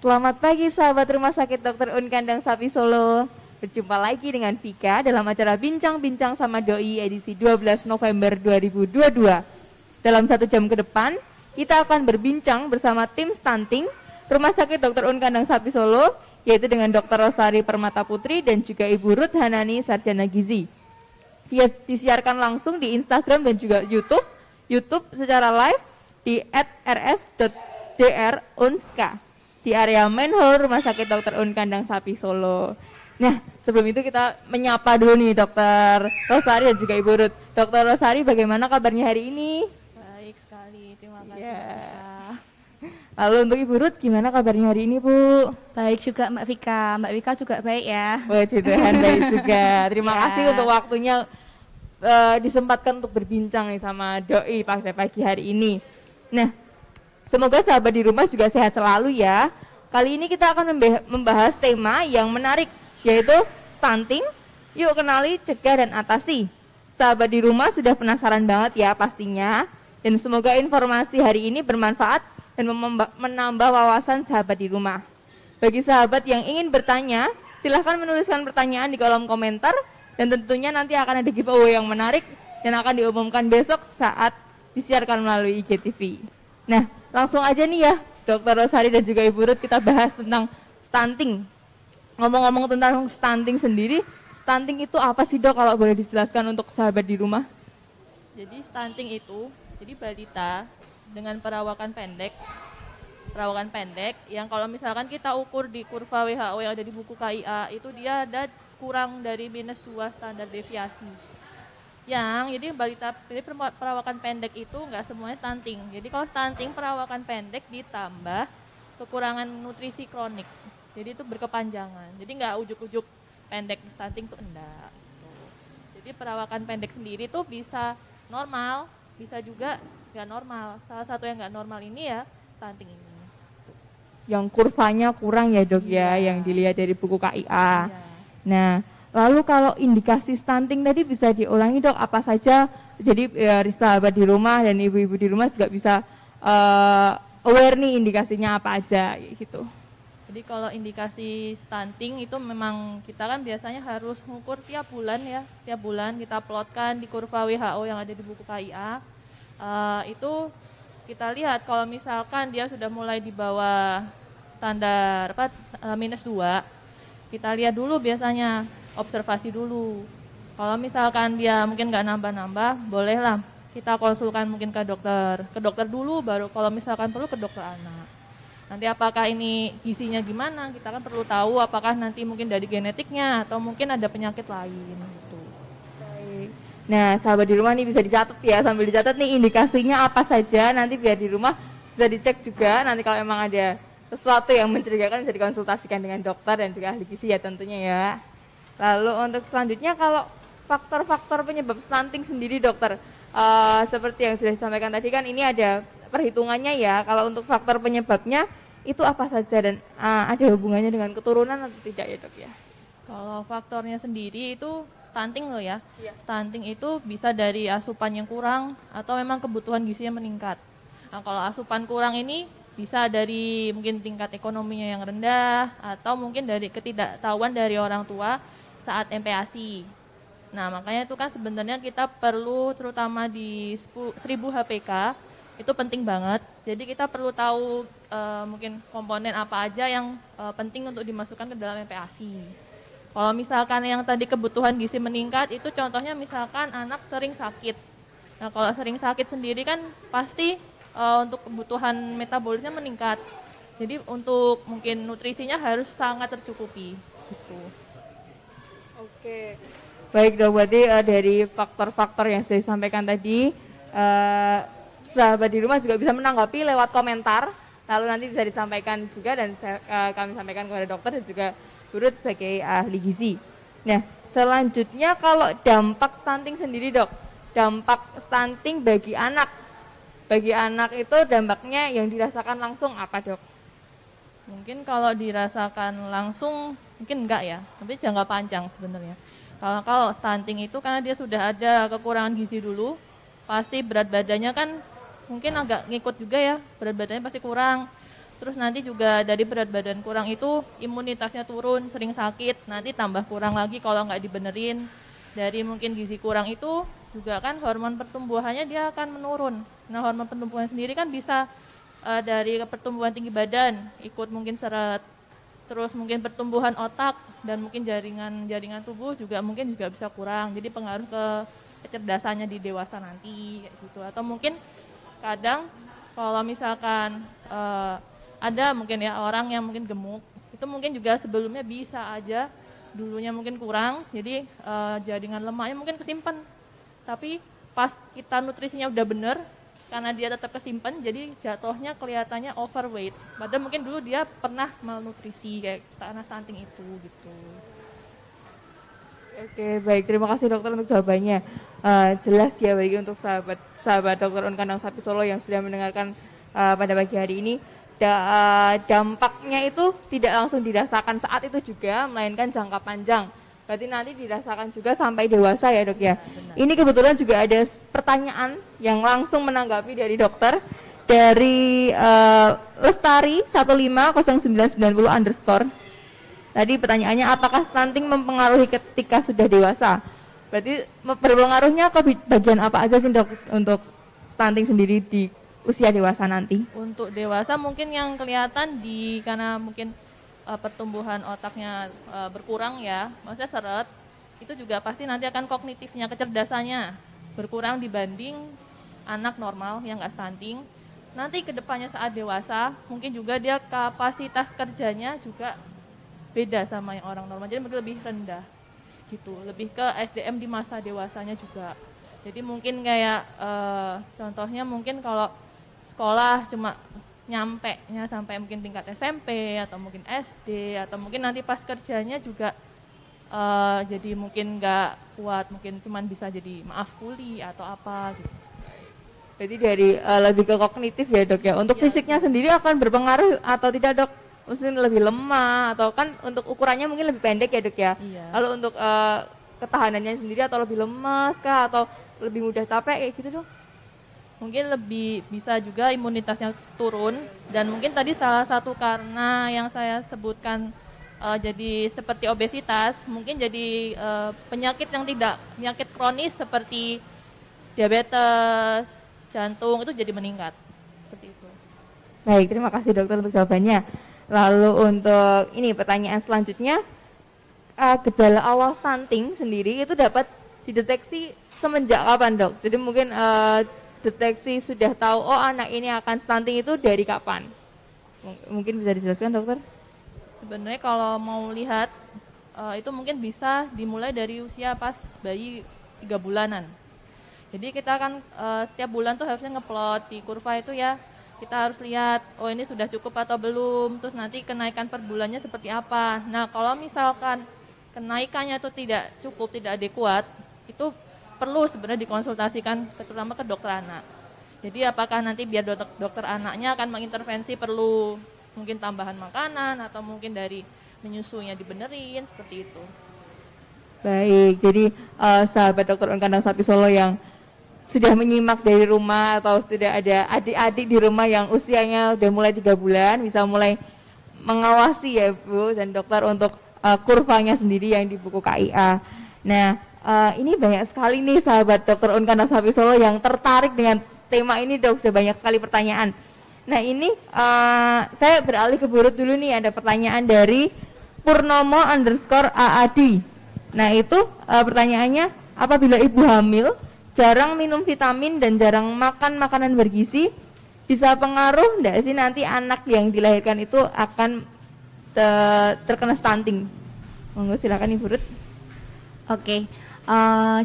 Selamat pagi sahabat Rumah Sakit Dr. Un Kandang Sapi Solo. Berjumpa lagi dengan Vika dalam acara Bincang-Bincang sama Doi edisi 12 November 2022. Dalam 1 jam ke depan, kita akan berbincang bersama tim stunting Rumah Sakit Dr. Un Kandang Sapi Solo, yaitu dengan Dr. Rosari Permata Putri dan juga Ibu Ruth Hanani Sarjana Gizi. Dia disiarkan langsung di Instagram dan juga YouTube secara live di @rs.drunska di area main hall Rumah Sakit Dr. Un Kandang Sapi Solo. Nah, sebelum itu kita menyapa dulu nih Dr. Rosari dan juga Ibu Ruth. Dr. Rosari, bagaimana kabarnya hari ini? Baik sekali, terima kasih. Ya. Lalu untuk Ibu Ruth, gimana kabarnya hari ini, Bu? Baik juga Mbak Vika. Mbak Vika juga baik ya. Puji Tuhan, baik juga. Terima kasih untuk waktunya disempatkan untuk berbincang nih sama Doi pada pagi hari ini. Nah, semoga sahabat di rumah juga sehat selalu ya. Kali ini kita akan membahas tema yang menarik, yaitu stunting. Yuk kenali, cegah, dan atasi. Sahabat di rumah sudah penasaran banget ya pastinya. Dan semoga informasi hari ini bermanfaat dan menambah wawasan sahabat di rumah. Bagi sahabat yang ingin bertanya, silahkan menuliskan pertanyaan di kolom komentar. Dan tentunya nanti akan ada giveaway yang menarik dan akan diumumkan besok saat disiarkan melalui IGTV. Nah, langsung aja nih ya, Dr. Rosari dan juga Ibu Ruth, kita bahas tentang stunting. Ngomong-ngomong tentang stunting sendiri, stunting itu apa sih Dok, kalau boleh dijelaskan untuk sahabat di rumah? Jadi stunting itu, jadi balita dengan perawakan pendek yang kalau misalkan kita ukur di kurva WHO yang ada di buku KIA, itu dia ada kurang dari -2 standar deviasi. Jadi balita, jadi perawakan pendek itu nggak semuanya stunting. Jadi kalau stunting perawakan pendek ditambah kekurangan nutrisi kronik. Jadi itu berkepanjangan. Jadi nggak ujuk-ujuk pendek stunting itu enggak. Jadi perawakan pendek sendiri tuh bisa normal, bisa juga nggak normal. Salah satu yang nggak normal ini ya stunting ini. Yang kurvanya kurang ya Dok ya, yang dilihat dari buku KIA. Iya. Nah, lalu kalau indikasi stunting tadi bisa diulangi Dok, apa saja? Jadi ya, sahabat di rumah dan ibu-ibu di rumah juga bisa aware nih indikasinya apa aja gitu. Jadi kalau indikasi stunting itu memang kita kan biasanya harus mengukur tiap bulan ya. Tiap bulan kita plotkan di kurva WHO yang ada di buku KIA. Itu kita lihat kalau misalkan dia sudah mulai di bawah standar -2, kita lihat dulu biasanya, observasi dulu. Kalau misalkan dia mungkin nggak nambah-nambah, bolehlah kita konsulkan mungkin ke dokter dulu, baru kalau misalkan perlu ke dokter anak. Nanti apakah ini gizinya gimana, kita kan perlu tahu apakah nanti mungkin dari genetiknya atau mungkin ada penyakit lain gitu. Baik. Nah, sahabat di rumah nih bisa dicatat ya, sambil dicatat nih indikasinya apa saja, nanti biar di rumah bisa dicek juga, nanti kalau emang ada sesuatu yang mencurigakan bisa dikonsultasikan dengan dokter dan juga ahli gizi ya tentunya ya. Lalu untuk selanjutnya, kalau faktor-faktor penyebab stunting sendiri dokter, seperti yang sudah disampaikan tadi kan ini ada perhitungannya ya. Kalau untuk faktor penyebabnya itu apa saja dan ada hubungannya dengan keturunan atau tidak ya Dok ya? Kalau faktornya sendiri itu stunting loh ya. Stunting itu bisa dari asupan yang kurang atau memang kebutuhan gizinya meningkat. Nah, kalau asupan kurang ini bisa dari mungkin tingkat ekonominya yang rendah atau mungkin dari ketidaktahuan dari orang tua saat MPASI. Nah, makanya itu kan sebenarnya kita perlu terutama di 1000 HPK itu penting banget. Jadi kita perlu tahu mungkin komponen apa aja yang penting untuk dimasukkan ke dalam MPASI. Kalau misalkan yang tadi kebutuhan gizi meningkat itu contohnya misalkan anak sering sakit. Nah, kalau sering sakit sendiri kan pasti untuk kebutuhan metabolisnya meningkat. Jadi untuk mungkin nutrisinya harus sangat tercukupi gitu. Oke. Baik Dok, berarti dari faktor-faktor yang saya sampaikan tadi, sahabat di rumah juga bisa menanggapi lewat komentar, lalu nanti bisa disampaikan juga dan kami sampaikan kepada dokter dan juga Ruth sebagai ahli gizi. Nah, selanjutnya kalau dampak stunting sendiri Dok, dampak stunting bagi anak. Bagi anak itu dampaknya yang dirasakan langsung apa Dok? Mungkin kalau dirasakan langsung mungkin enggak ya, tapi jangka panjang sebenarnya. Kalau stunting itu karena dia sudah ada kekurangan gizi dulu, pasti berat badannya kan mungkin agak ngikut juga ya, berat badannya pasti kurang. Terus nanti juga dari berat badan kurang itu imunitasnya turun, sering sakit, nanti tambah kurang lagi kalau nggak dibenerin. Dari mungkin gizi kurang itu juga kan hormon pertumbuhannya dia akan menurun. Nah hormon pertumbuhan sendiri kan bisa dari pertumbuhan tinggi badan, ikut mungkin seret, terus mungkin pertumbuhan otak dan mungkin jaringan tubuh juga mungkin juga bisa kurang. Jadi pengaruh ke kecerdasannya di dewasa nanti kayak gitu. Atau mungkin kadang kalau misalkan ada mungkin ya orang yang mungkin gemuk, itu mungkin juga sebelumnya bisa aja dulunya mungkin kurang, jadi jaringan lemaknya mungkin kesimpan. Tapi pas kita nutrisinya udah bener, karena dia tetap kesimpan, jadi jatuhnya kelihatannya overweight. Padahal mungkin dulu dia pernah malnutrisi kayak karena stunting itu gitu. Oke, baik. Terima kasih dokter untuk jawabannya. Jelas ya bagi untuk sahabat dokter Unkandang Sapi Solo yang sudah mendengarkan pada pagi hari ini. Dampaknya itu tidak langsung dirasakan saat itu juga, melainkan jangka panjang. Berarti nanti dirasakan juga sampai dewasa ya dok ya. Benar. Ini kebetulan juga ada pertanyaan yang langsung menanggapi dari dokter dari Lestari 1509990 _ Tadi pertanyaannya, apakah stunting mempengaruhi ketika sudah dewasa? Berarti berpengaruhnya ke bagian apa aja sih dok untuk stunting sendiri di usia dewasa nanti? Untuk dewasa mungkin yang kelihatan karena mungkin pertumbuhan otaknya berkurang ya, maksudnya seret, itu juga pasti nanti akan kognitifnya, kecerdasannya berkurang dibanding anak normal yang nggak stunting. Nanti kedepannya saat dewasa mungkin juga dia kapasitas kerjanya juga beda sama yang orang normal, jadi mungkin lebih rendah gitu, lebih ke SDM di masa dewasanya juga. Jadi mungkin kayak contohnya mungkin kalau sekolah cuma nyampe-nya sampai mungkin tingkat SMP atau mungkin SD, atau mungkin nanti pas kerjanya juga jadi mungkin nggak kuat, mungkin cuman bisa jadi maaf kuli atau apa gitu. Jadi dari lebih ke kognitif ya dok ya. Untuk fisiknya sendiri akan berpengaruh atau tidak dok? Maksudnya lebih lemah atau kan untuk ukurannya mungkin lebih pendek ya dok ya. Iya. Lalu untuk ketahanannya sendiri atau lebih lemas kah atau lebih mudah capek kayak gitu dok? Mungkin lebih bisa juga imunitasnya turun, dan mungkin tadi salah satu karena yang saya sebutkan jadi seperti obesitas, mungkin jadi penyakit yang tidak penyakit kronis seperti diabetes, jantung itu jadi meningkat seperti itu. Baik, terima kasih dokter untuk jawabannya. Lalu untuk ini pertanyaan selanjutnya, gejala awal stunting sendiri itu dapat dideteksi semenjak kapan dok? Jadi mungkin deteksi sudah tahu oh anak ini akan stunting itu dari kapan? Mungkin bisa dijelaskan dokter? Sebenarnya kalau mau lihat itu mungkin bisa dimulai dari usia pas bayi 3 bulanan. Jadi kita kan setiap bulan tuh harusnya ngeplot di kurva itu ya, kita harus lihat oh ini sudah cukup atau belum, terus nanti kenaikan per bulannya seperti apa. Nah kalau misalkan kenaikannya itu tidak cukup, tidak adekuat, itu perlu sebenarnya dikonsultasikan terutama ke dokter anak. Jadi apakah nanti biar dokter anaknya akan mengintervensi, perlu mungkin tambahan makanan atau mungkin dari menyusunya dibenerin seperti itu. Baik, jadi sahabat dokter Unkandang Sapi Solo yang sudah menyimak dari rumah atau sudah ada adik-adik di rumah yang usianya udah mulai 3 bulan, bisa mulai mengawasi ya Bu dan dokter untuk kurvanya sendiri yang di buku KIA. Nah, ini banyak sekali nih sahabat dokter Unkandang Sapi Solo yang tertarik dengan tema ini, sudah banyak sekali pertanyaan. Nah ini saya beralih ke Burut dulu nih, ada pertanyaan dari Purnomo _AAD. Nah itu pertanyaannya, apabila ibu hamil, jarang minum vitamin dan jarang makan makanan bergizi, bisa pengaruh enggak sih nanti anak yang dilahirkan itu akan terkena stunting? Monggo silakan Ibu Ruth. Oke.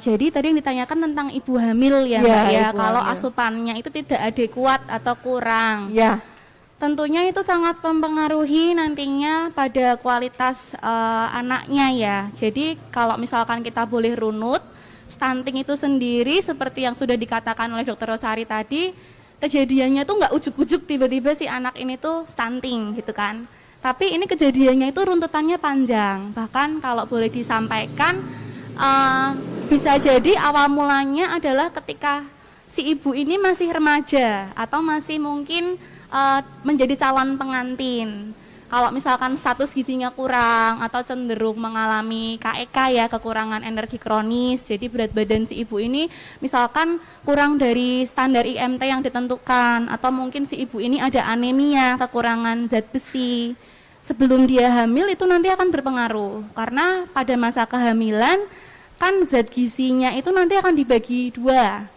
Jadi tadi yang ditanyakan tentang ibu hamil ya Mbak ya, kalau asupannya itu tidak adekuat atau kurang. Ya. Tentunya itu sangat mempengaruhi nantinya pada kualitas anaknya ya. Jadi kalau misalkan kita boleh runut, stunting itu sendiri seperti yang sudah dikatakan oleh Dr. Rosari tadi, kejadiannya tuh nggak ujuk-ujuk tiba-tiba si anak ini tuh stunting gitu kan. Tapi ini kejadiannya itu runtutannya panjang. Bahkan kalau boleh disampaikan, bisa jadi awal mulanya adalah ketika si ibu ini masih remaja atau masih mungkin menjadi calon pengantin. Kalau misalkan status gizinya kurang atau cenderung mengalami KEK ya, kekurangan energi kronis, jadi berat badan si ibu ini misalkan kurang dari standar IMT yang ditentukan, atau mungkin si ibu ini ada anemia, kekurangan zat besi, sebelum dia hamil itu nanti akan berpengaruh, karena pada masa kehamilan kan zat gizinya itu nanti akan dibagi dua,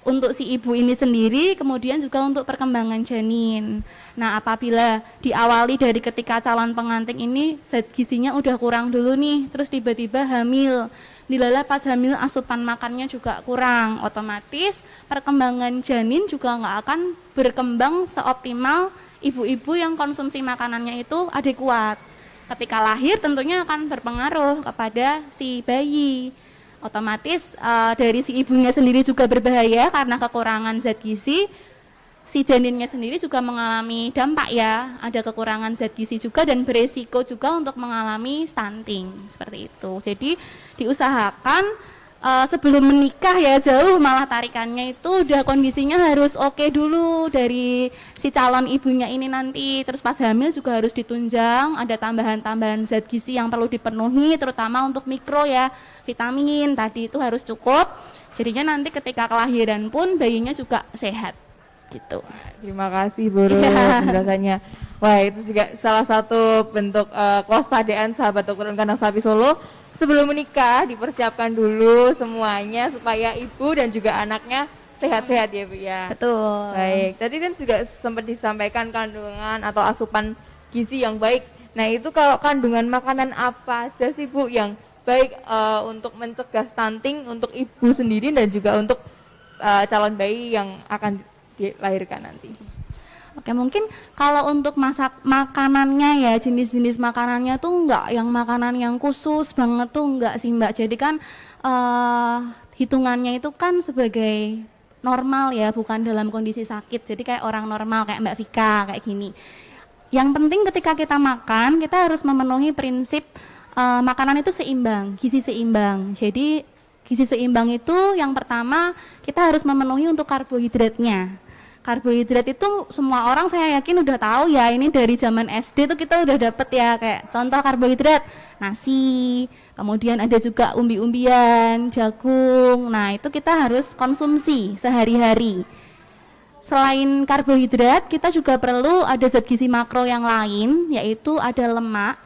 untuk si ibu ini sendiri, kemudian juga untuk perkembangan janin. Nah, apabila diawali dari ketika calon pengantin ini zat gizinya udah kurang dulu nih, terus tiba-tiba hamil, dilala pas hamil asupan makannya juga kurang, otomatis perkembangan janin juga nggak akan berkembang seoptimal ibu-ibu yang konsumsi makanannya itu adekuat. Ketika lahir tentunya akan berpengaruh kepada si bayi. Otomatis dari si ibunya sendiri juga berbahaya karena kekurangan zat gizi, si janinnya sendiri juga mengalami dampak ya, ada kekurangan zat gizi juga dan beresiko juga untuk mengalami stunting, seperti itu. Jadi diusahakan sebelum menikah ya jauh malah tarikannya itu udah kondisinya harus oke dulu dari si calon ibunya ini nanti, terus pas hamil juga harus ditunjang, ada tambahan-tambahan zat gizi yang perlu dipenuhi terutama untuk mikro ya, vitamin tadi itu harus cukup, jadinya nanti ketika kelahiran pun bayinya juga sehat gitu. Terima kasih Bu Rum penjelasannya. Wah, itu juga salah satu bentuk kewaspadaan sahabat dokter kandang sapi Solo. Sebelum menikah dipersiapkan dulu semuanya supaya ibu dan juga anaknya sehat-sehat ya Bu ya. Betul. Baik, tadi kan juga sempat disampaikan kandungan atau asupan gizi yang baik. Nah itu kalau kandungan makanan apa aja sih Bu yang baik untuk mencegah stunting untuk ibu sendiri dan juga untuk calon bayi yang akan dilahirkan nanti? Oke, mungkin kalau untuk masak makanannya ya, jenis-jenis makanannya tuh enggak yang makanan yang khusus banget tuh enggak sih Mbak. Jadi kan hitungannya itu kan sebagai normal ya, bukan dalam kondisi sakit. Jadi kayak orang normal kayak Mbak Vika kayak gini. Yang penting ketika kita makan, kita harus memenuhi prinsip makanan itu seimbang, gizi seimbang. Jadi gizi seimbang itu yang pertama kita harus memenuhi untuk karbohidratnya. Karbohidrat itu semua orang saya yakin udah tahu ya, ini dari zaman SD tuh kita udah dapet ya, kayak contoh karbohidrat nasi, kemudian ada juga umbi-umbian, jagung. Nah itu kita harus konsumsi sehari-hari. Selain karbohidrat kita juga perlu ada zat gizi makro yang lain, yaitu ada lemak,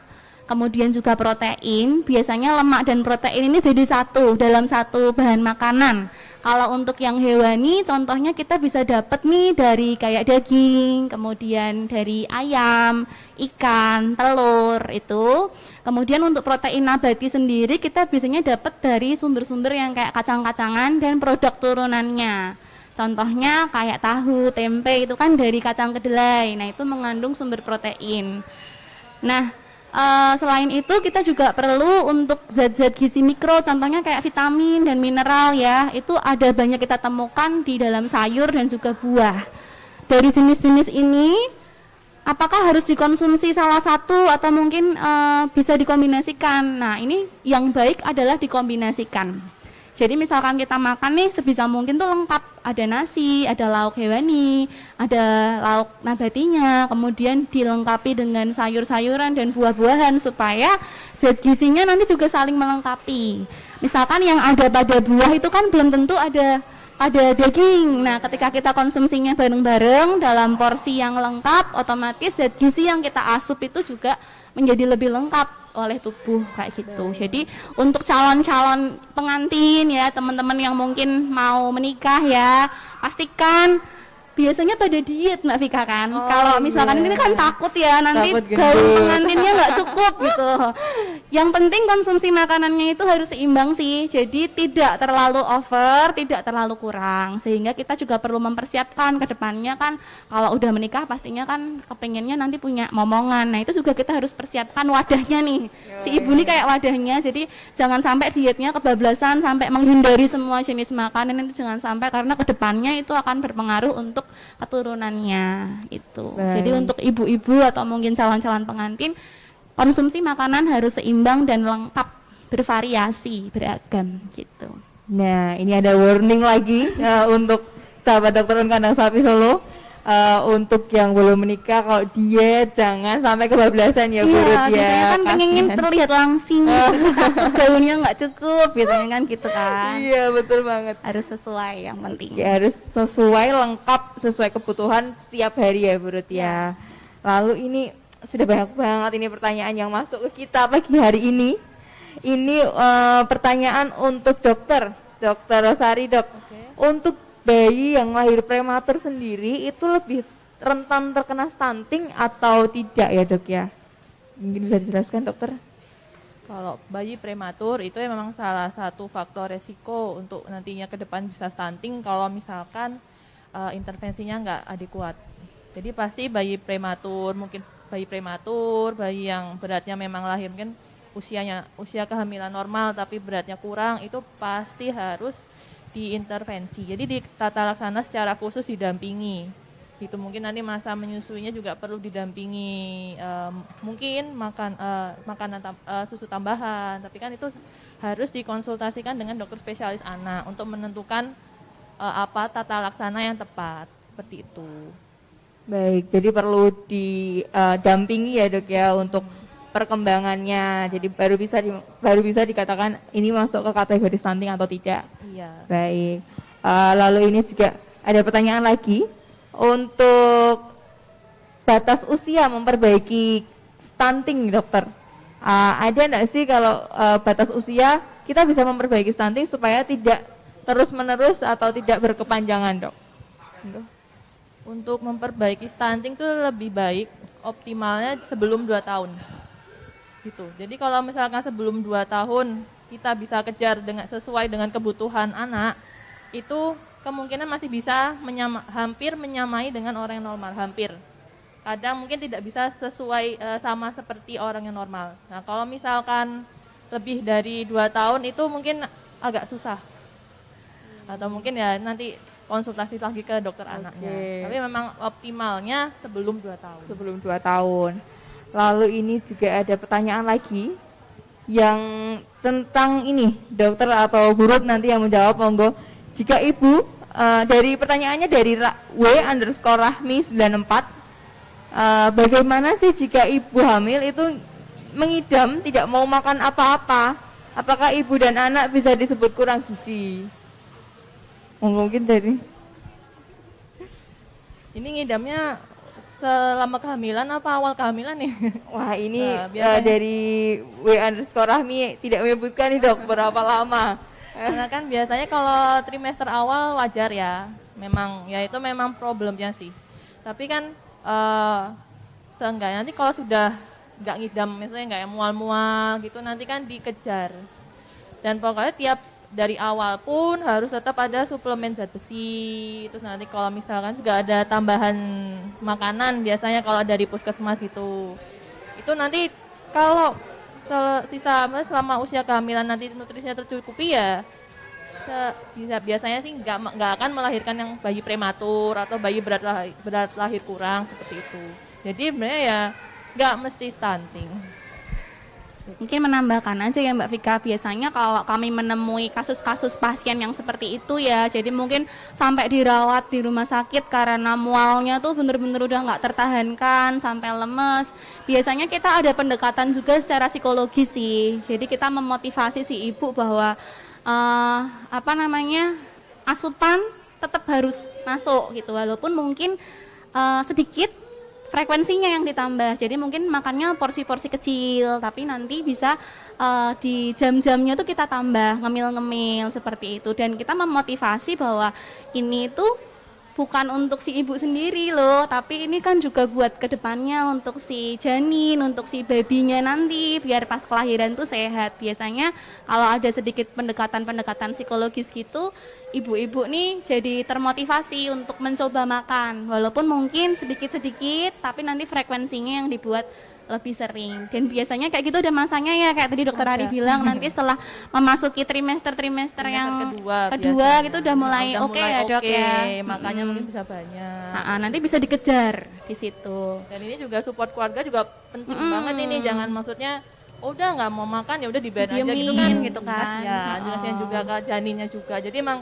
kemudian juga protein. Biasanya lemak dan protein ini jadi satu dalam satu bahan makanan. Kalau untuk yang hewani contohnya kita bisa dapat nih dari kayak daging, kemudian dari ayam, ikan, telur itu. Kemudian untuk protein nabati sendiri kita biasanya dapat dari sumber-sumber yang kayak kacang-kacangan dan produk turunannya. Contohnya kayak tahu, tempe itu kan dari kacang kedelai. Nah, itu mengandung sumber protein. Nah, selain itu kita juga perlu untuk zat-zat gizi mikro, contohnya kayak vitamin dan mineral ya, itu ada banyak kita temukan di dalam sayur dan juga buah. Dari jenis-jenis ini, apakah harus dikonsumsi salah satu atau mungkin bisa dikombinasikan? Nah ini yang baik adalah dikombinasikan. Jadi misalkan kita makan nih sebisa mungkin tuh lengkap, ada nasi, ada lauk hewani, ada lauk nabatinya, kemudian dilengkapi dengan sayur-sayuran dan buah-buahan supaya zat gizinya nanti juga saling melengkapi. Misalkan yang ada pada buah itu kan belum tentu ada daging. Nah, ketika kita konsumsinya bareng-bareng dalam porsi yang lengkap, otomatis zat gizi yang kita asup itu juga menjadi lebih lengkap oleh tubuh kayak gitu. Jadi untuk calon-calon pengantin ya, teman-teman yang mungkin mau menikah ya, pastikan biasanya pada diet Mbak Vika kan. Kalau misalkan ini kan takut ya nanti gaun pengantinnya nggak cukup gitu. Yang penting konsumsi makanannya itu harus seimbang sih. Jadi tidak terlalu over, tidak terlalu kurang. Sehingga kita juga perlu mempersiapkan ke depannya kan, kalau udah menikah pastinya kan kepengennya nanti punya momongan. Nah, itu juga kita harus persiapkan wadahnya nih. Si ibu nih kayak wadahnya. Jadi jangan sampai dietnya kebablasan sampai menghindari semua jenis makanan, itu jangan sampai, karena ke depannya itu akan berpengaruh untuk keturunannya itu. Jadi untuk ibu-ibu atau mungkin calon-calon pengantin, konsumsi makanan harus seimbang dan lengkap, bervariasi, beragam gitu. Nah, ini ada warning lagi untuk sahabat dokter kandang sapi Solo. untuk yang belum menikah kalau diet jangan sampai kebablasan ya Bu Ruth ya. Biasanya kan pengen terlihat langsing, daunnya nggak cukup, biasanya kan gitu kan. Iya betul banget. Harus sesuai yang penting. Ya, harus sesuai lengkap sesuai kebutuhan setiap hari ya Bu Ruth ya. Lalu ini sudah banyak banget ini pertanyaan yang masuk ke kita pagi hari ini. Ini pertanyaan untuk Dokter Rosari Dok. Untuk bayi yang lahir prematur sendiri itu lebih rentan terkena stunting atau tidak ya Dok ya? Mungkin bisa dijelaskan Dokter? Kalau bayi prematur itu ya memang salah satu faktor resiko untuk nantinya ke depan bisa stunting kalau misalkan intervensinya nggak adekuat. Jadi pasti bayi prematur, mungkin bayi yang beratnya memang lahir mungkin usia kehamilan normal tapi beratnya kurang, itu pasti harus diintervensi. Jadi di tata laksana secara khusus didampingi. Itu mungkin nanti masa menyusuinya juga perlu didampingi, mungkin makanan susu tambahan. Tapi kan itu harus dikonsultasikan dengan dokter spesialis anak untuk menentukan apa tata laksana yang tepat. Seperti itu. Baik, jadi perlu didampingi ya Dok ya untuk perkembangannya. Jadi baru bisa dikatakan ini masuk ke kategori stunting atau tidak. Iya. Baik. Lalu ini juga ada pertanyaan lagi untuk batas usia memperbaiki stunting, Dokter. Ada enggak sih kalau batas usia kita bisa memperbaiki stunting supaya tidak terus-menerus atau tidak berkepanjangan, Dok? Untuk memperbaiki stunting itu lebih baik optimalnya sebelum 2 tahun. Gitu. Jadi kalau misalkan sebelum 2 tahun kita bisa kejar sesuai dengan kebutuhan anak, itu kemungkinan masih bisa hampir menyamai dengan orang yang normal, hampir. Kadang mungkin tidak bisa sesuai sama seperti orang yang normal. Nah kalau misalkan lebih dari 2 tahun itu mungkin agak susah. Atau mungkin ya nanti konsultasi lagi ke dokter anaknya. Tapi memang optimalnya sebelum 2 tahun. Sebelum 2 tahun. Lalu ini juga ada pertanyaan lagi yang tentang ini, Dokter atau Bu Ruth nanti yang menjawab, monggo. Jika ibu, dari pertanyaannya dari W_Rahmi94, bagaimana sih jika ibu hamil itu mengidam tidak mau makan apa-apa? Apakah ibu dan anak bisa disebut kurang gizi? Mungkin dari ini ngidamnya selama kehamilan apa awal kehamilan nih? Wah ini dari W_Rahmi tidak menyebutkan nih Dok berapa lama. Karena kan biasanya kalau trimester awal wajar ya, memang ya itu memang problemnya sih. Tapi kan seenggaknya nanti kalau sudah nggak ngidam, misalnya nggak mual-mual gitu, nanti kan dikejar. Dan pokoknya tiap dari awal pun harus tetap ada suplemen zat besi. Terus nanti kalau misalkan juga ada tambahan makanan biasanya kalau dari puskesmas itu nanti kalau selama usia kehamilan nanti nutrisinya tercukupi ya biasanya sih nggak akan melahirkan yang bayi prematur atau bayi berat lahir kurang seperti itu. Jadi sebenarnya ya nggak mesti stunting. Mungkin menambahkan aja ya Mbak Vika, biasanya kalau kami menemui kasus-kasus pasien yang seperti itu ya, jadi mungkin sampai dirawat di rumah sakit karena mualnya tuh bener-bener udah nggak tertahankan sampai lemes. Biasanya kita ada pendekatan juga secara psikologis sih, jadi kita memotivasi si ibu bahwa asupan tetap harus masuk gitu, walaupun mungkin sedikit frekuensinya yang ditambah, jadi mungkin makannya porsi-porsi kecil, tapi nanti bisa di jam-jamnya tuh kita tambah ngemil-ngemil seperti itu, dan kita memotivasi bahwa ini tuh bukan untuk si ibu sendiri loh, tapi ini kan juga buat kedepannya untuk si janin, untuk si babynya nanti, biar pas kelahiran tuh sehat. Biasanya kalau ada sedikit pendekatan-pendekatan psikologis gitu, ibu-ibu nih jadi termotivasi untuk mencoba makan, walaupun mungkin sedikit-sedikit, tapi nanti frekuensinya yang dibuat lebih sering. Dan biasanya kayak gitu udah masanya ya, kayak tadi Dokter Ari bilang, nanti setelah memasuki trimester yang kedua gitu udah mulai oke ya Dok ya. Makanya mungkin bisa banyak. Nanti bisa dikejar di situ. Dan ini juga support keluarga juga penting banget ini, jangan maksudnya udah nggak mau makan ya udah dibiarin aja gitu kan. Kasihan juga ke janinnya juga. Jadi emang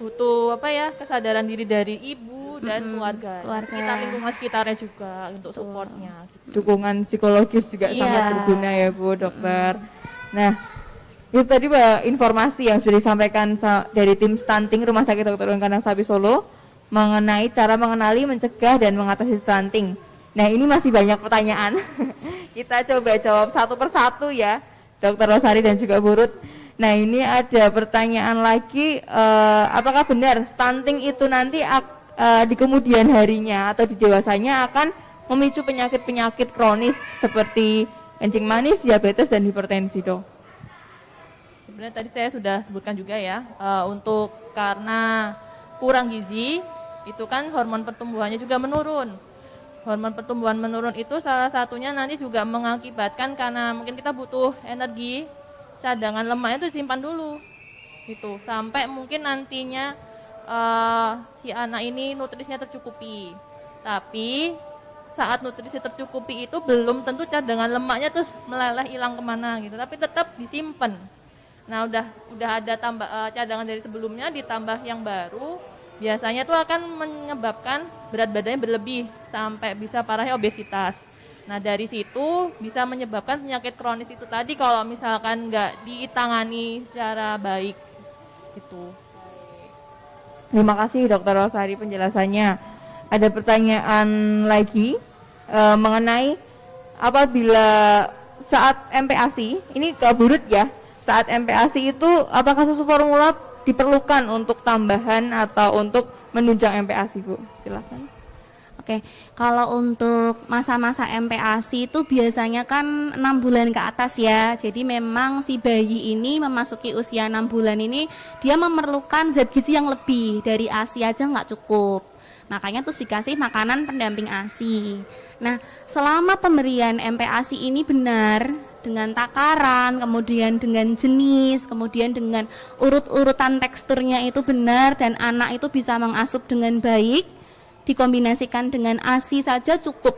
butuh kesadaran diri dari ibu dan keluarga. Sekitar lingkungan sekitarnya juga untuk supportnya. Gitu. Dukungan psikologis juga sangat berguna ya Bu Dokter. Nah, itu tadi informasi yang sudah disampaikan dari tim stunting Rumah Sakit Dr. Kandang Sapi Solo mengenai cara mengenali, mencegah dan mengatasi stunting. Nah, ini masih banyak pertanyaan. Kita coba jawab satu persatu ya, Dr. Rosari dan juga Bu Ruth. Nah, ini ada pertanyaan lagi, apakah benar stunting itu nanti di kemudian harinya atau di dewasanya akan memicu penyakit-penyakit kronis seperti kencing manis, diabetes, dan hipertensi, Dok? Sebenarnya tadi saya sudah sebutkan juga ya, untuk karena kurang gizi, itu kan hormon pertumbuhannya juga menurun. Hormon pertumbuhan menurun itu salah satunya nanti juga mengakibatkan karena mungkin kita butuh energi, cadangan lemaknya itu simpan dulu gitu sampai mungkin nantinya si anak ini nutrisinya tercukupi. Tapi saat nutrisi tercukupi itu belum tentu cadangan lemaknya terus meleleh hilang kemana gitu, tapi tetap disimpan. Nah udah ada tambah cadangan dari sebelumnya ditambah yang baru, biasanya itu akan menyebabkan berat badannya berlebih sampai bisa parahnya obesitas. Nah dari situ bisa menyebabkan penyakit kronis itu tadi kalau misalkan nggak ditangani secara baik gitu. Terima kasih Dokter Rosari penjelasannya. Ada pertanyaan lagi mengenai apabila saat MPASI, ini ke Bu Ruth ya, saat MPASI itu apakah susu formula diperlukan untuk tambahan atau untuk menunjang MPASI, Bu? Silakan. Oke, kalau untuk masa-masa MPASI itu biasanya kan 6 bulan ke atas ya. Jadi memang si bayi ini memasuki usia 6 bulan ini dia memerlukan zat gizi yang lebih, dari ASI aja nggak cukup. Makanya terus dikasih makanan pendamping ASI. Nah, selama pemberian MPASI ini benar dengan takaran, kemudian dengan jenis, kemudian dengan urut-urutan teksturnya itu benar dan anak itu bisa mengasup dengan baik, dikombinasikan dengan ASI saja cukup,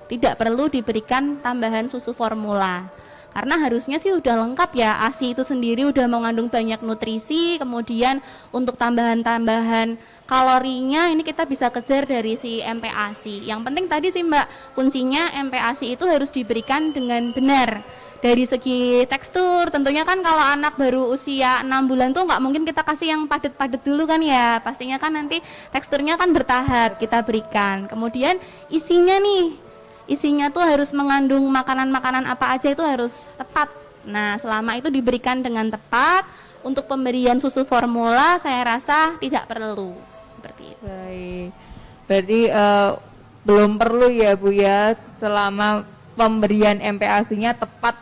tidak perlu diberikan tambahan susu formula. Karena harusnya sih udah lengkap ya, ASI itu sendiri udah mengandung banyak nutrisi, kemudian untuk tambahan-tambahan kalorinya ini kita bisa kejar dari si MPASI. Yang penting tadi sih Mbak, kuncinya MPASI itu harus diberikan dengan benar. Dari segi tekstur, tentunya kan kalau anak baru usia 6 bulan tuh nggak mungkin kita kasih yang padat-padat dulu kan ya. Pastinya kan nanti teksturnya kan bertahap kita berikan. Kemudian isinya nih, isinya tuh harus mengandung makanan-makanan apa aja itu harus tepat. Nah, selama itu diberikan dengan tepat, untuk pemberian susu formula saya rasa tidak perlu. Seperti itu. Baik. Berarti belum perlu ya Bu ya, selama pemberian MPASI-nya tepat.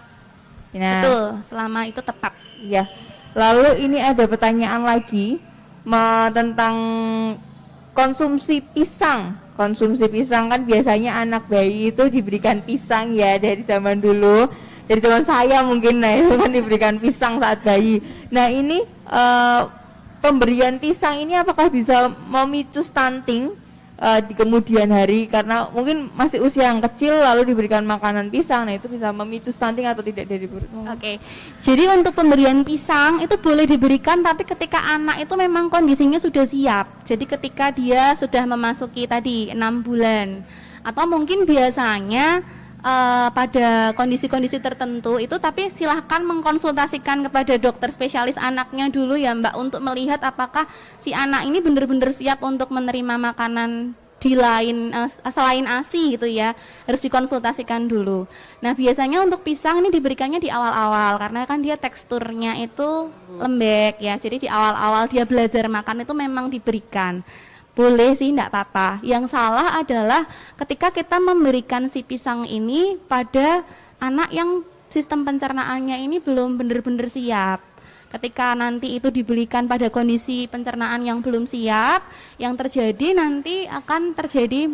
Nah, betul, selama itu tepat. Ya. Lalu ini ada pertanyaan lagi tentang konsumsi pisang. Konsumsi pisang kan biasanya anak bayi itu diberikan pisang ya dari zaman dulu. Dari zaman saya mungkin itu kan diberikan pisang saat bayi. Nah, ini pemberian pisang ini apakah bisa memicu stunting di kemudian hari, karena mungkin masih usia yang kecil lalu diberikan makanan pisang, nah itu bisa memicu stunting atau tidak dari Bu? Oke, jadi untuk pemberian pisang itu boleh diberikan tapi ketika anak itu memang kondisinya sudah siap. Jadi ketika dia sudah memasuki tadi 6 bulan atau mungkin biasanya pada kondisi-kondisi tertentu itu, tapi silahkan mengkonsultasikan kepada dokter spesialis anaknya dulu ya Mbak, untuk melihat apakah si anak ini benar-benar siap untuk menerima makanan di lain selain ASI gitu ya, harus dikonsultasikan dulu. Nah biasanya untuk pisang ini diberikannya di awal-awal karena kan dia teksturnya itu lembek ya, jadi di awal-awal dia belajar makan itu memang diberikan. Boleh sih, enggak apa-apa. Yang salah adalah ketika kita memberikan si pisang ini pada anak yang sistem pencernaannya ini belum benar-benar siap. Ketika nanti itu diberikan pada kondisi pencernaan yang belum siap, yang terjadi nanti akan terjadi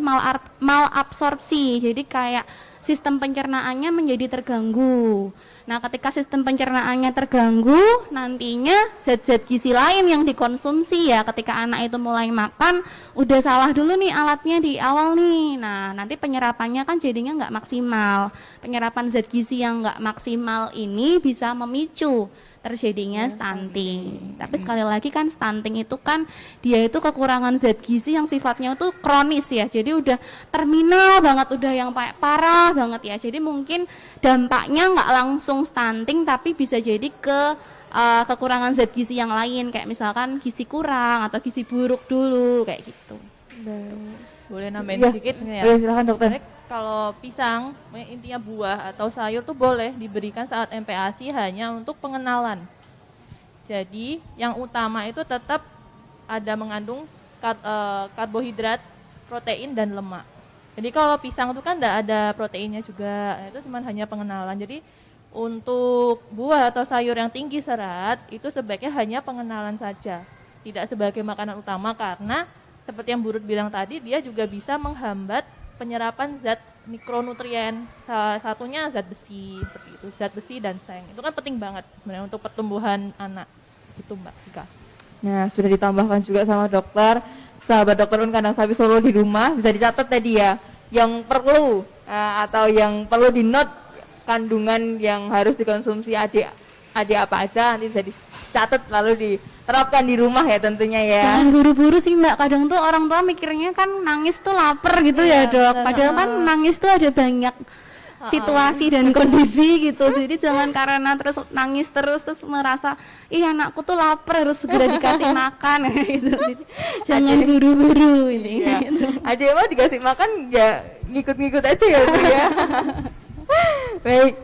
malabsorpsi. Jadi kayak sistem pencernaannya menjadi terganggu. Nah, ketika sistem pencernaannya terganggu, nantinya zat-zat gizi lain yang dikonsumsi ya, ketika anak itu mulai makan, udah salah dulu nih alatnya di awal nih. Nah, nanti penyerapannya kan jadinya nggak maksimal. Penyerapan zat gizi yang nggak maksimal ini bisa memicu terjadinya stunting. Tapi sekali lagi kan stunting itu kan dia itu kekurangan zat gizi yang sifatnya itu kronis ya. Jadi udah terminal banget, udah yang parah banget ya. Jadi mungkin dampaknya nggak langsung stunting tapi bisa jadi ke kekurangan zat gizi yang lain, kayak misalkan gizi kurang atau gizi buruk dulu kayak gitu. Boleh nambahin sedikit ya? Silakan dokter. Kalau pisang, intinya buah atau sayur tuh boleh diberikan saat MPASI hanya untuk pengenalan. Jadi yang utama itu tetap ada mengandung karbohidrat, protein dan lemak. Jadi kalau pisang itu kan tidak ada proteinnya juga, itu cuma hanya pengenalan. Jadi untuk buah atau sayur yang tinggi serat itu sebaiknya hanya pengenalan saja, tidak sebagai makanan utama karena seperti yang Bu Ruth bilang tadi, dia juga bisa menghambat penyerapan zat mikronutrien, salah satunya zat besi, seperti itu, zat besi dan seng. Itu kan penting banget sebenarnya untuk pertumbuhan anak. Itu Mbak Ika. Nah, sudah ditambahkan juga sama dokter, sahabat dokter Kandang Sapi Solo di rumah, bisa dicatat tadi ya, yang perlu atau yang perlu di note kandungan yang harus dikonsumsi adik apa aja, nanti bisa dicatat lalu diterapkan di rumah ya tentunya ya. Jangan buru-buru sih Mbak, kadang tuh orang tua mikirnya kan nangis tuh lapar gitu ya dok, padahal kan nangis tuh ada banyak situasi dan kondisi gitu, jadi jangan karena terus nangis terus merasa ih anakku tuh lapar harus segera dikasih makan gitu. Jadi, jangan buru-buru ini. Iya. Adik mah dikasih makan ya ngikut-ngikut aja ya Bu ya. Baik,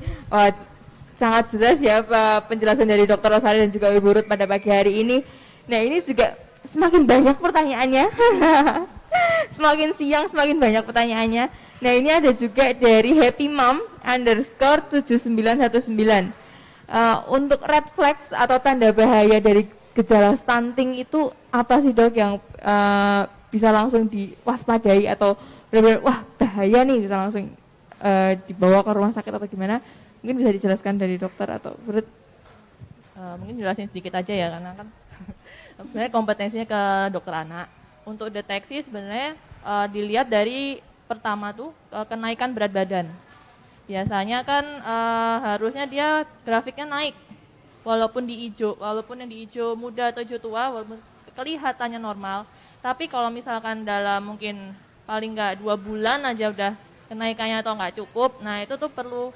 sangat jelas ya penjelasan dari Dr. Rosari dan juga Ibu Ruth pada pagi hari ini. Nah ini juga semakin banyak pertanyaannya. Semakin siang semakin banyak pertanyaannya. Nah ini ada juga dari Happy Mom _7919. Untuk red flags atau tanda bahaya dari gejala stunting itu apa sih dok yang bisa langsung diwaspadai atau benar-benar wah bahaya nih, bisa langsung dibawa ke rumah sakit atau gimana? Mungkin bisa dijelaskan dari dokter atau Ruth? Mungkin jelasin sedikit aja ya, karena kan sebenarnya kompetensinya ke dokter anak. Untuk deteksi sebenarnya dilihat dari pertama tuh kenaikan berat badan. Biasanya kan harusnya dia grafiknya naik, walaupun yang di hijau muda atau hijau tua, walaupun kelihatannya normal. Tapi kalau misalkan dalam mungkin paling nggak 2 bulan aja udah kenaikannya atau nggak cukup, nah itu tuh perlu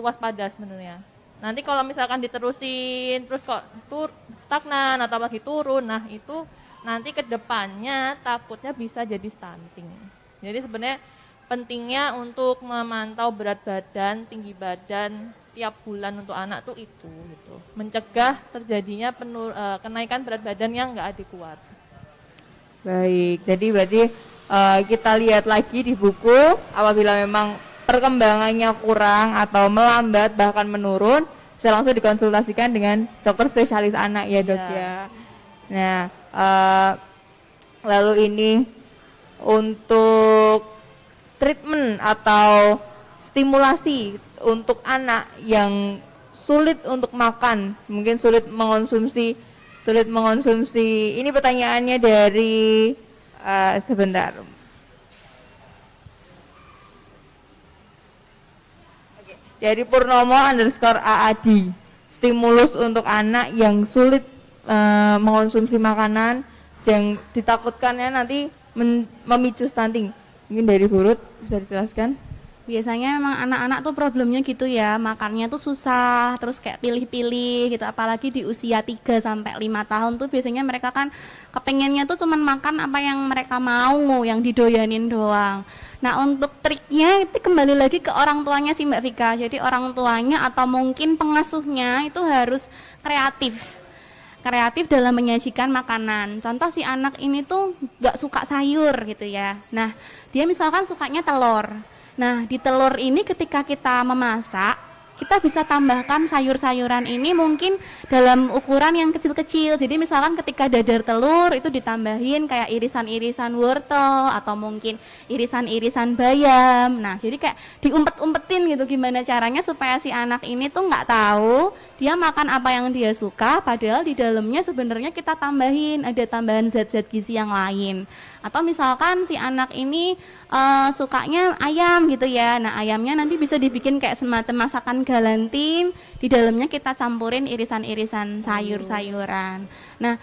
waspada sebenarnya. Nanti kalau misalkan diterusin terus kok stagnan atau lagi turun, nah itu nanti ke depannya takutnya bisa jadi stunting. Jadi sebenarnya pentingnya untuk memantau berat badan, tinggi badan tiap bulan untuk anak tuh itu gitu. Mencegah terjadinya kenaikan berat badan yang nggak adekuat. Baik, jadi berarti kita lihat lagi di buku apabila memang perkembangannya kurang atau melambat bahkan menurun, bisa langsung dikonsultasikan dengan dokter spesialis anak ya dok ya. Nah, lalu ini untuk treatment atau stimulasi untuk anak yang sulit untuk makan, mungkin sulit mengonsumsi. Ini pertanyaannya dari sebentar. Dari Purnomo _AAD, stimulus untuk anak yang sulit mengonsumsi makanan yang ditakutkannya nanti memicu stunting. Mungkin dari Bu Ruth bisa dijelaskan? Biasanya memang anak-anak tuh problemnya gitu ya, makannya tuh susah, terus kayak pilih-pilih gitu, apalagi di usia 3 sampai 5 tahun tuh biasanya mereka kan kepengennya tuh cuman makan apa yang mereka mau, yang didoyanin doang. Nah untuk triknya itu kembali lagi ke orang tuanya sih Mbak Vika, jadi orang tuanya atau mungkin pengasuhnya itu harus kreatif dalam menyajikan makanan. Contoh si anak ini tuh gak suka sayur gitu ya, nah dia misalkan sukanya telur. Nah, di telur ini ketika kita memasak, kita bisa tambahkan sayur-sayuran ini mungkin dalam ukuran yang kecil-kecil. Jadi misalkan ketika dadar telur itu ditambahin kayak irisan-irisan wortel atau mungkin irisan-irisan bayam. Nah, jadi kayak diumpet-umpetin gitu gimana caranya supaya si anak ini tuh nggak tahu dia makan apa yang dia suka, padahal di dalamnya sebenarnya kita tambahin, ada tambahan zat-zat gizi yang lain. Atau misalkan si anak ini sukanya ayam gitu ya, nah ayamnya nanti bisa dibikin kayak semacam masakan galantin, di dalamnya kita campurin irisan-irisan sayur-sayuran. Nah,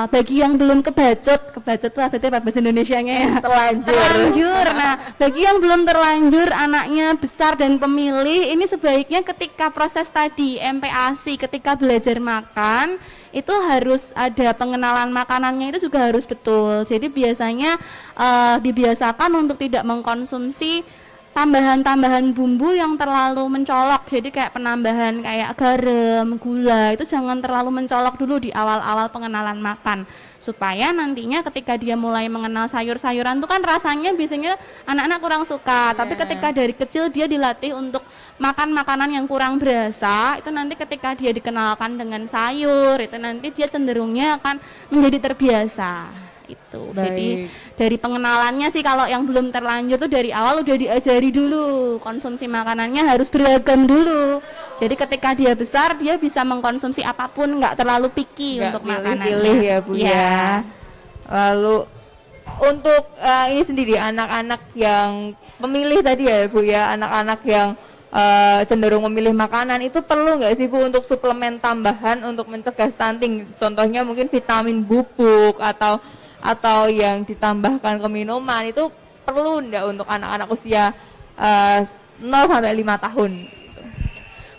bagi yang belum kebacut itu berarti bahasa Indonesianya ya? Terlanjur. Nah, bagi yang belum terlanjur, anaknya besar dan pemilih, ini sebaiknya ketika proses tadi MPASI, ketika belajar makan, itu harus ada pengenalan makanannya, itu juga harus betul. Jadi biasanya dibiasakan untuk tidak mengkonsumsi tambahan-tambahan bumbu yang terlalu mencolok. Jadi kayak penambahan kayak garam, gula, itu jangan terlalu mencolok dulu di awal-awal pengenalan makan, supaya nantinya ketika dia mulai mengenal sayur-sayuran itu kan rasanya biasanya anak-anak kurang suka. Tapi ketika dari kecil dia dilatih untuk makan makanan yang kurang berasa, itu nanti ketika dia dikenalkan dengan sayur, itu nanti dia cenderungnya akan menjadi terbiasa. Itu. Jadi dari pengenalannya sih kalau yang belum terlanjur tuh dari awal udah diajari dulu konsumsi makanannya harus beragam dulu. Jadi ketika dia besar dia bisa mengkonsumsi apapun, nggak terlalu picky untuk makanannya. Pilih ya Bu ya. Lalu untuk ini sendiri anak-anak yang memilih tadi ya Bu ya, anak-anak yang cenderung memilih makanan itu perlu nggak sih Bu untuk suplemen tambahan untuk mencegah stunting? Contohnya mungkin vitamin bubuk atau yang ditambahkan ke minuman, itu perlu enggak untuk anak-anak usia 0 sampai 5 tahun?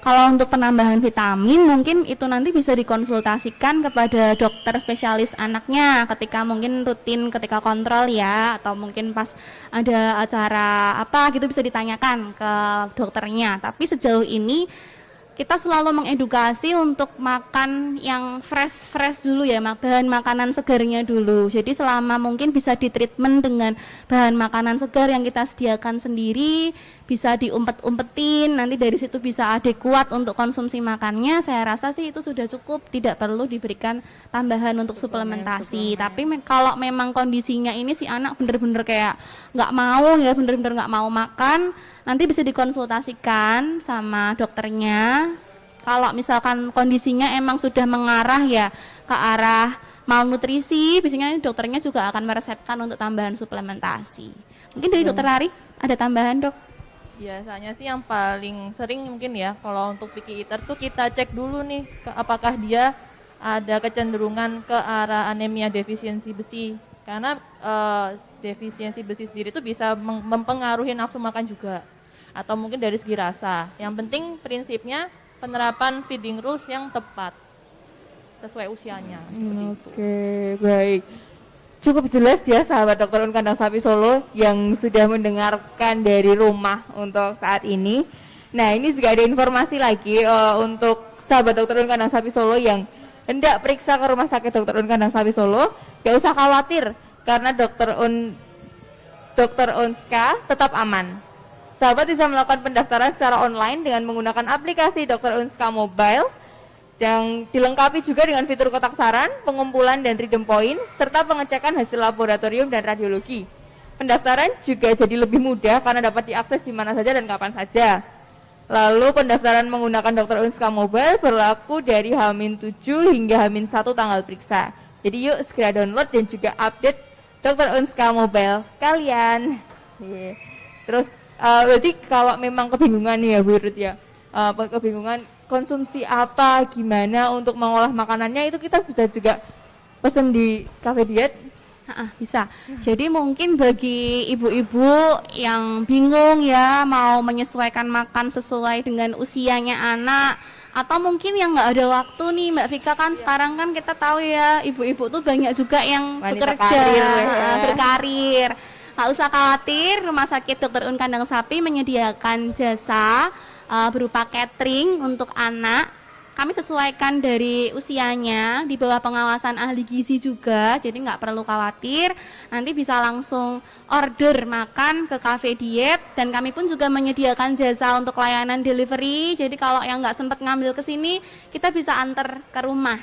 Kalau untuk penambahan vitamin mungkin itu nanti bisa dikonsultasikan kepada dokter spesialis anaknya ketika mungkin rutin ketika kontrol ya, atau mungkin pas ada acara apa gitu bisa ditanyakan ke dokternya. Tapi sejauh ini kita selalu mengedukasi untuk makan yang fresh dulu ya, bahan makanan segarnya dulu. Jadi selama mungkin bisa ditreatment dengan bahan makanan segar yang kita sediakan sendiri, bisa diumpet-umpetin, nanti dari situ bisa adekuat untuk konsumsi makannya. Saya rasa sih itu sudah cukup, tidak perlu diberikan tambahan untuk suplementasi. Tapi kalau memang kondisinya ini si anak bener-bener kayak nggak mau ya, bener-bener nggak mau makan, nanti bisa dikonsultasikan sama dokternya. Kalau misalkan kondisinya emang sudah mengarah ya ke arah malnutrisi, biasanya dokternya juga akan meresepkan untuk tambahan suplementasi. Mungkin dari dokter Ari ada tambahan Dok? Biasanya sih yang paling sering mungkin ya kalau untuk picky eater tuh kita cek dulu nih apakah dia ada kecenderungan ke arah anemia defisiensi besi. Karena defisiensi besi sendiri itu bisa mempengaruhi nafsu makan juga, atau mungkin dari segi rasa. Yang penting prinsipnya penerapan feeding rules yang tepat sesuai usianya. Oke, baik. Cukup jelas ya sahabat Dokter Un Kandang Sapi Solo yang sudah mendengarkan dari rumah untuk saat ini. Nah, ini juga ada informasi lagi untuk sahabat Dokter Un Kandang Sapi Solo yang hendak periksa ke rumah sakit Dokter Un Kandang Sapi Solo, gak usah khawatir karena Dokter Unska tetap aman. Sahabat bisa melakukan pendaftaran secara online dengan menggunakan aplikasi Dokter Unska Mobile yang dilengkapi juga dengan fitur kotak saran, pengumpulan dan redeem point, serta pengecekan hasil laboratorium dan radiologi. Pendaftaran juga jadi lebih mudah karena dapat diakses di mana saja dan kapan saja. Lalu pendaftaran menggunakan Dokter Unska Mobile berlaku dari H-7 hingga H-1 tanggal periksa. Jadi yuk segera download dan juga update Dokter Unska Mobile kalian. Terus berarti kalau memang kebingungan nih ya Bu Ruth ya, kebingungan konsumsi apa, gimana untuk mengolah makanannya, itu kita bisa juga pesen di Cafe Diet. Bisa. Jadi mungkin bagi ibu-ibu yang bingung ya mau menyesuaikan makan sesuai dengan usianya anak, atau mungkin yang nggak ada waktu nih Mbak Vika kan sekarang kan kita tahu ya ibu-ibu tuh banyak juga yang wanita bekerja, karir, berkarir. Nggak usah khawatir, Rumah Sakit Dokter Un Kandang Sapi menyediakan jasa berupa catering untuk anak. Kami sesuaikan dari usianya, di bawah pengawasan ahli gizi juga, jadi nggak perlu khawatir. Nanti bisa langsung order makan ke Cafe Diet, dan kami pun juga menyediakan jasa untuk layanan delivery. Jadi kalau yang nggak sempat ngambil ke sini, kita bisa antar ke rumah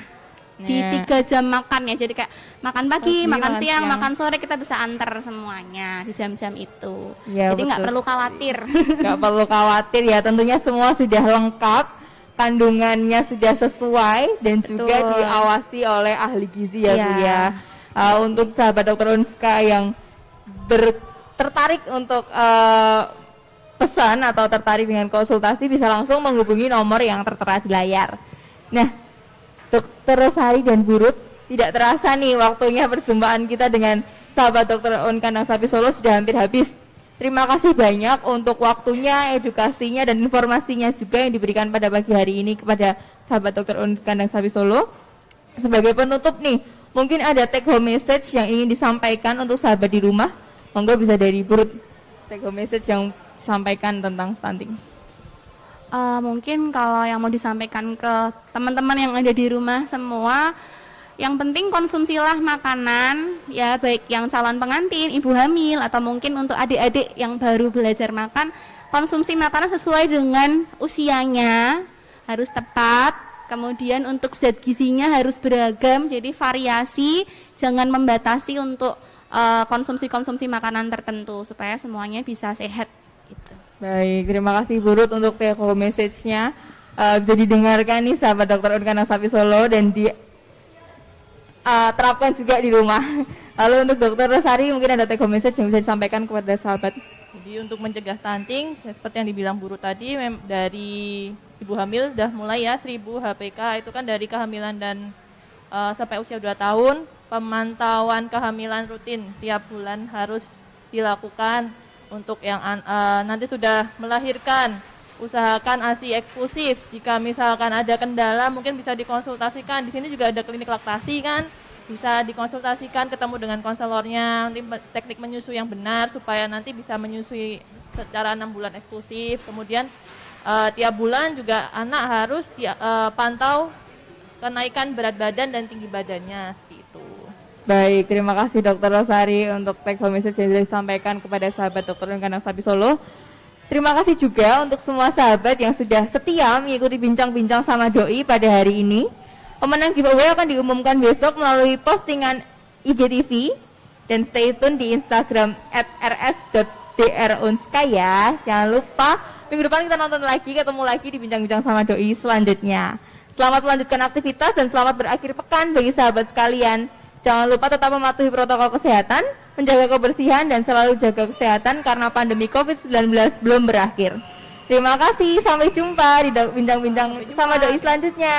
di 3 jam makan ya. Jadi kayak makan pagi, makan siang, makan sore, kita bisa antar semuanya di jam-jam itu. Ya, jadi nggak perlu khawatir. Nggak perlu khawatir ya, tentunya semua sudah lengkap. Kandungannya sudah sesuai dan juga diawasi oleh ahli gizi ya Bu ya. Untuk sahabat Dokter Unska yang tertarik untuk pesan atau tertarik dengan konsultasi bisa langsung menghubungi nomor yang tertera di layar. Nah, Dokter Rosari dan Bu Ruth, tidak terasa nih waktunya perjumpaan kita dengan sahabat Dokter Un Kandang Sapi Solo sudah hampir habis. Terima kasih banyak untuk waktunya, edukasinya, dan informasinya juga yang diberikan pada pagi hari ini kepada sahabat Dokter Un Kandang Sapi Solo. Sebagai penutup nih, mungkin ada take home message yang ingin disampaikan untuk sahabat di rumah. Monggo bisa dari Bu Ruth, take home message yang disampaikan tentang stunting. Mungkin kalau yang mau disampaikan ke teman-teman yang ada di rumah semua, yang penting konsumsilah makanan ya, baik yang calon pengantin, ibu hamil, atau mungkin untuk adik-adik yang baru belajar makan, konsumsi makanan sesuai dengan usianya, harus tepat. Kemudian untuk zat gizinya harus beragam, jadi variasi, jangan membatasi untuk konsumsi makanan tertentu supaya semuanya bisa sehat gitu. Baik, terima kasih Bu Ruth untuk take home message-nya. Bisa didengarkan nih sahabat Dokter Un Kandang Sapi Solo dan terapkan juga di rumah. Lalu untuk Dokter Rosari mungkin ada take home message yang bisa disampaikan kepada sahabat. Jadi untuk mencegah stunting, seperti yang dibilang Bu Ruth tadi, dari ibu hamil udah mulai ya 1000 HPK, itu kan dari kehamilan dan sampai usia 2 tahun. Pemantauan kehamilan rutin tiap bulan harus dilakukan. Untuk yang nanti sudah melahirkan, usahakan ASI eksklusif. Jika misalkan ada kendala mungkin bisa dikonsultasikan. Di sini juga ada klinik laktasi kan, bisa dikonsultasikan, ketemu dengan konselornya, nanti teknik menyusui yang benar supaya nanti bisa menyusui secara 6 bulan eksklusif. Kemudian tiap bulan juga anak harus pantau kenaikan berat badan dan tinggi badannya gitu. Baik, terima kasih Dokter Rosari untuk take home message yang disampaikan kepada sahabat Dokter Un Kandang Sapi Solo. Terima kasih juga untuk semua sahabat yang sudah setia mengikuti bincang-bincang sama Doi pada hari ini. Pemenang giveaway akan diumumkan besok melalui postingan IGTV dan stay tune di Instagram @rs.drunska ya. Jangan lupa minggu depan kita nonton lagi, ketemu lagi di bincang-bincang sama Doi selanjutnya. Selamat melanjutkan aktivitas dan selamat berakhir pekan bagi sahabat sekalian. Jangan lupa tetap mematuhi protokol kesehatan, menjaga kebersihan, dan selalu jaga kesehatan karena pandemi COVID-19 belum berakhir. Terima kasih, sampai jumpa di bincang-bincang sama Doi selanjutnya.